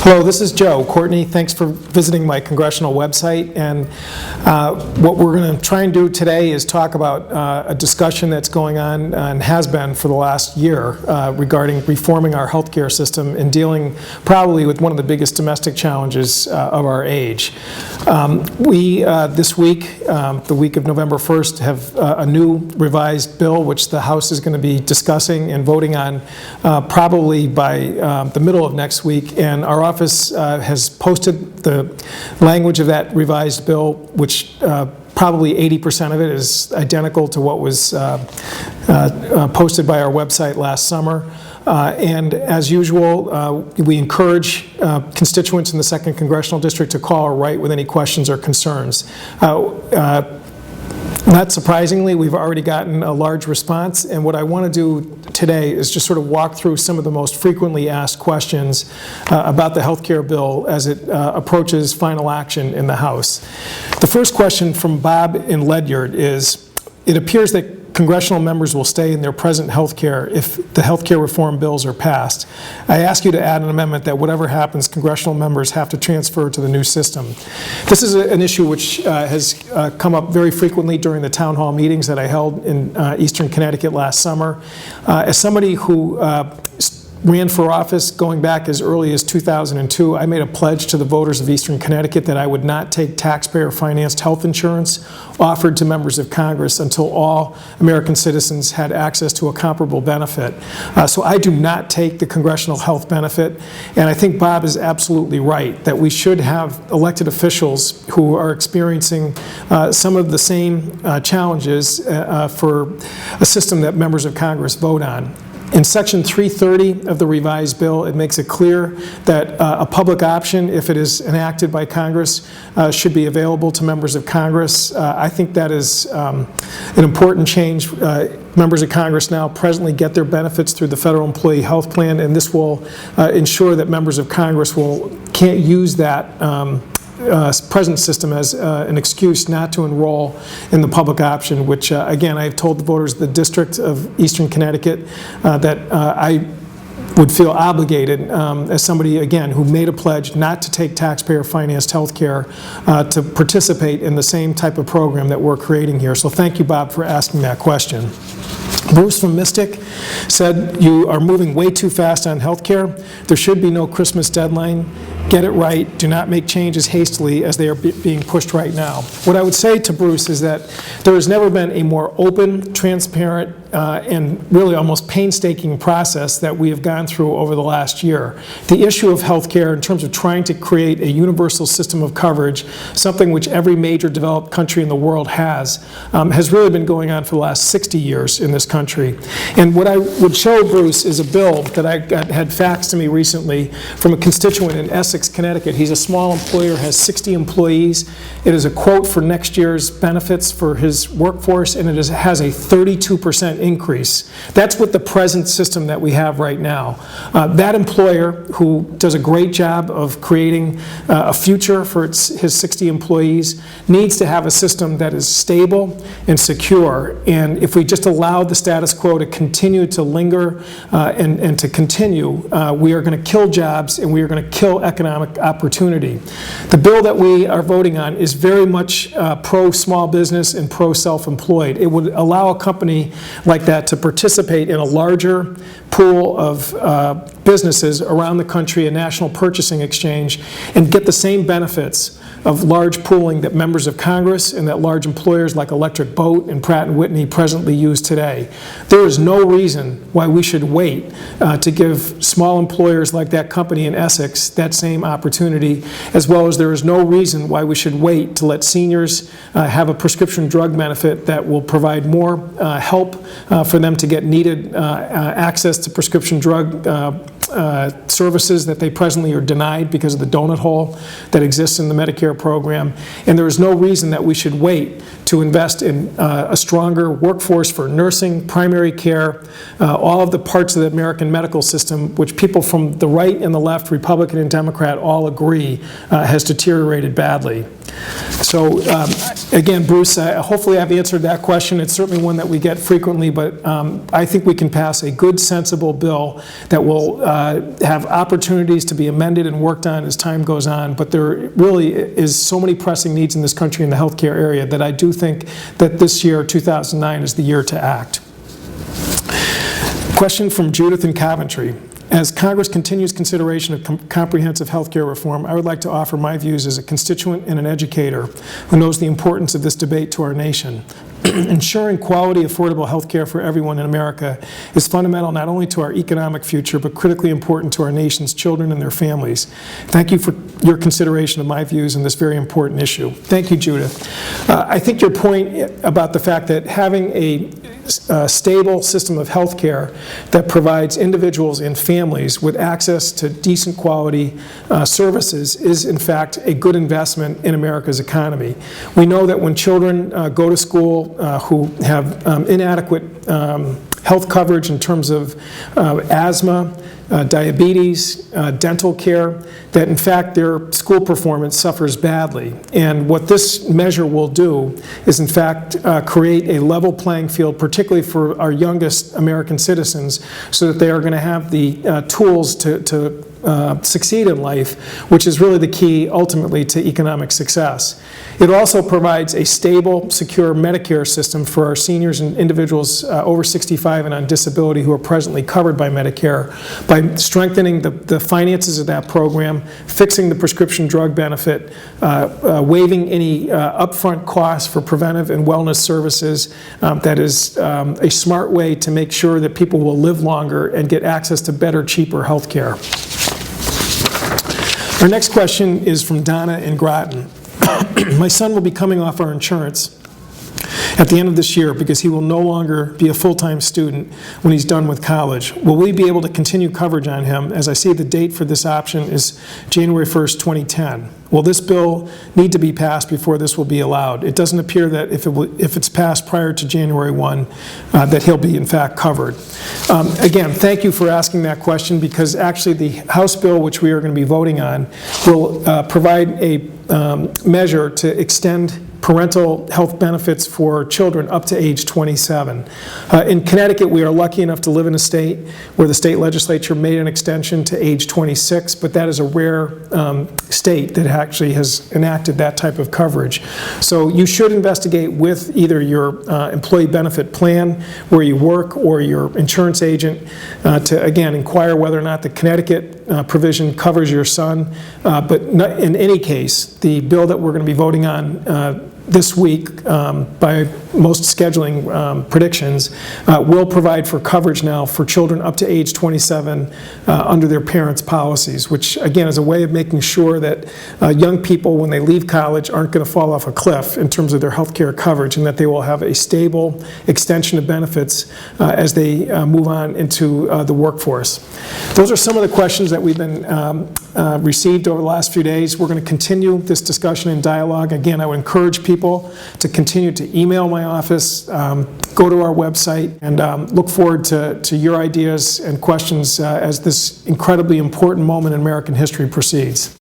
Hello, this is Joe Courtney. Thanks for visiting my congressional website. And what we're going to try and do today is talk about a discussion that's going on and has been for the last year regarding reforming our healthcare system and dealing probably with one of the biggest domestic challenges of our age. We, this week, the week of November 1st, have a new revised bill which the House is going to be discussing and voting on probably by the middle of next week. And our office has posted the language of that revised bill, which probably 80% of it is identical to what was posted by our website last summer. And as usual, we encourage constituents in the 2nd Congressional District to call or write with any questions or concerns. Not surprisingly, we've already gotten a large response, and what I want to do today is just sort of walk through some of the most frequently asked questions about the health care bill as it approaches final action in the House. The first question from Bob in Ledyard is, it appears that congressional members will stay in their present health care if the health care reform bills are passed. I ask you to add an amendment that whatever happens, congressional members have to transfer to the new system. This is an issue which has come up very frequently during the town hall meetings that I held in Eastern Connecticut last summer. As somebody who ran for office going back as early as 2002, I made a pledge to the voters of Eastern Connecticut that I would not take taxpayer-financed health insurance offered to members of Congress until all American citizens had access to a comparable benefit. So I do not take the congressional health benefit, and I think Bob is absolutely right that we should have elected officials who are experiencing some of the same challenges for a system that members of Congress vote on. In Section 330 of the revised bill, it makes it clear that a public option, if it is enacted by Congress, should be available to members of Congress. I think that is an important change. Members of Congress now presently get their benefits through the Federal Employee Health Plan, and this will ensure that members of Congress can't use that present system as an excuse not to enroll in the public option, which again, I've told the voters of the District of Eastern Connecticut that I would feel obligated as somebody, again, who made a pledge not to take taxpayer-financed health care to participate in the same type of program that we're creating here. So thank you, Bob, for asking that question. Bruce from Mystic said, you are moving way too fast on health care. There should be no Christmas deadline. Get it right. Do not make changes hastily as they are being pushed right now. What I would say to Bruce is that there has never been a more open, transparent, and really almost painstaking process that we have gone through over the last year. The issue of health care in terms of trying to create a universal system of coverage, something which every major developed country in the world has really been going on for the last 60 years in this country. And what I would show Bruce is a bill that I had faxed to me recently from a constituent in Essex, Connecticut. He's a small employer, has 60 employees. It is a quote for next year's benefits for his workforce, and it has a 32% increase. That's with the present system that we have right now. That employer, who does a great job of creating a future for his 60 employees, needs to have a system that is stable and secure. And if we just allow the status quo to continue to linger and to continue, we are going to kill jobs and we are going to kill economic opportunity. The bill that we are voting on is very much pro-small business and pro-self-employed. It would allow a company like that to participate in a larger pool of businesses around the country, a national purchasing exchange, and get the same benefits of large pooling that members of Congress and that large employers like Electric Boat and Pratt & Whitney presently use today. There is no reason why we should wait to give small employers like that company in Essex that same opportunity, as well as there is no reason why we should wait to let seniors have a prescription drug benefit that will provide more help for them to get needed access to prescription drug services that they presently are denied because of the donut hole that exists in the Medicare program. And there is no reason that we should wait to invest in a stronger workforce for nursing, primary care, all of the parts of the American medical system, which people from the right and the left, Republican and Democrat, all agree has deteriorated badly. So again, Bruce, hopefully I've answered that question. It's certainly one that we get frequently, but I think we can pass a good, sensible bill that will have opportunities to be amended and worked on as time goes on. But there really is so many pressing needs in this country in the healthcare area that I do think that this year, 2009, is the year to act. Question from Judith in Coventry. As Congress continues consideration of comprehensive health care reform, I would like to offer my views as a constituent and an educator who knows the importance of this debate to our nation. Ensuring quality, affordable health care for everyone in America is fundamental not only to our economic future, but critically important to our nation's children and their families. Thank you for your consideration of my views on this very important issue. Thank you, Judith. I think your point about the fact that having a stable system of health care that provides individuals and families with access to decent quality services is in fact a good investment in America's economy. We know that when children go to school who have inadequate health coverage in terms of asthma, diabetes, dental care, that in fact their school performance suffers badly. And what this measure will do is in fact create a level playing field, particularly for our youngest American citizens, so that they are going to have the tools to succeed in life, which is really the key ultimately to economic success. It also provides a stable, secure Medicare system for our seniors and individuals over 65 and on disability who are presently covered by Medicare by strengthening the finances of that program, fixing the prescription drug benefit, waiving any upfront costs for preventive and wellness services. That is a smart way to make sure that people will live longer and get access to better, cheaper health care. Our next question is from Donna in Groton. My son will be coming off our insurance at the end of this year because he will no longer be a full-time student when he's done with college. Will we be able to continue coverage on him? As I see, the date for this option is January 1st, 2010. Will this bill need to be passed before this will be allowed? It doesn't appear that if it's passed prior to January 1, that he'll be in fact covered. Again, thank you for asking that question, because actually the House bill, which we are going to be voting on, will provide a measure to extend parental health benefits for children up to age 27. In Connecticut, we are lucky enough to live in a state where the state legislature made an extension to age 26, but that is a rare state that actually has enacted that type of coverage. So you should investigate with either your employee benefit plan where you work or your insurance agent to, again, inquire whether or not the Connecticut provision covers your son. But in any case, the bill that we're going to be voting on this week, by most scheduling predictions, will provide for coverage now for children up to age 27 under their parents' policies, which again is a way of making sure that young people, when they leave college, aren't going to fall off a cliff in terms of their health care coverage, and that they will have a stable extension of benefits as they move on into the workforce. Those are some of the questions that we've been received over the last few days. We're going to continue this discussion and dialogue. Again, I would encourage people to continue to email my office, go to our website, and look forward to your ideas and questions as this incredibly important moment in American history proceeds.